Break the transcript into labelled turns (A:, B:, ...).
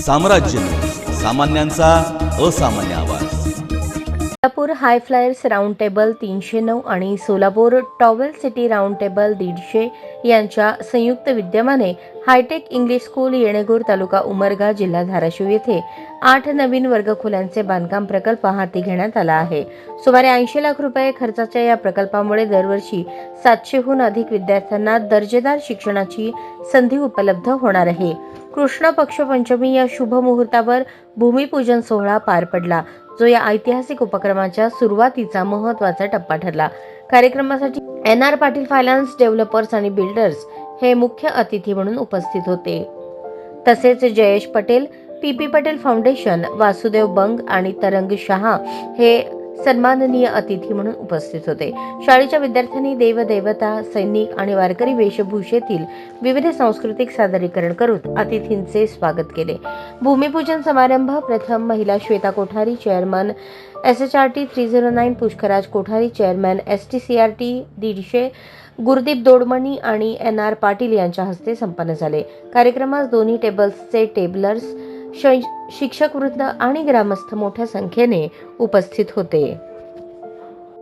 A: साम्राज्य सामान्यांचा असामान्य आवाज.
B: सोलापूर हाय फ्लायर्स राऊंड टेबल 309 आणि Solapur towel city round table 150 यांच्या संयुक्त विद्यमाने हायटेक इंग्लिश स्कूल येणेगूर तालुका उमरगा जिल्हा धाराशिव येथे 8 नवीन वर्गखोल्यांचे बांधकाम प्रकल्प हाती घेण्यात आला आहे. सुमारे 80 लाख रुपये खर्चाच्या या प्रकल्पामुळे दरवर्षी 700हून अधिक विद्यार्थ्यांना दर्जेदार शिक्षणाची संधी उपलब्ध होणार आहे. कृष्ण पक्ष पंचमी या शुभ मुहूर्तावर भूमिपूजन सोहळा पार पडला, जो या ऐतिहासिक उपक्रमाच्या सुरुवातीचा महत्त्वाचा टप्पा ठरला. कार्यक्रमासाठी NR पाटील फायनान्स डेव्हलपर्स आणि बिल्डर्स हे मुख्य अतिथी म्हणून उपस्थित होते. तसेच जयेश पटेल, PP पटेल फाउंडेशन, वासुदेव बंग आणि तरंग शहा हे सन्माननीय अतिथी म्हणून उपस्थित होते. शाळेच्या विद्यार्थ्यांनी देवदेवता, सैनिक आणि वारकरी वेशभूषेतील विविध सांस्कृतिक सादरीकरण करून अतिथींचे स्वागत केले. भूमिपूजन समारंभ प्रथम महिला Shweta Kothari, chairman SHRT 309, Pushkaraj Kothari, chairman STCRT 150, Gurdeep Dodmani आणि NR पाटील यांच्या हस्ते संपन्न झाले. कार्यक्रमास दोन्ही टेबल्सचे टेबलर्स, शिक्षक वृंद आणि ग्रामस्थ मोठ्या संख्येने उपस्थित होते.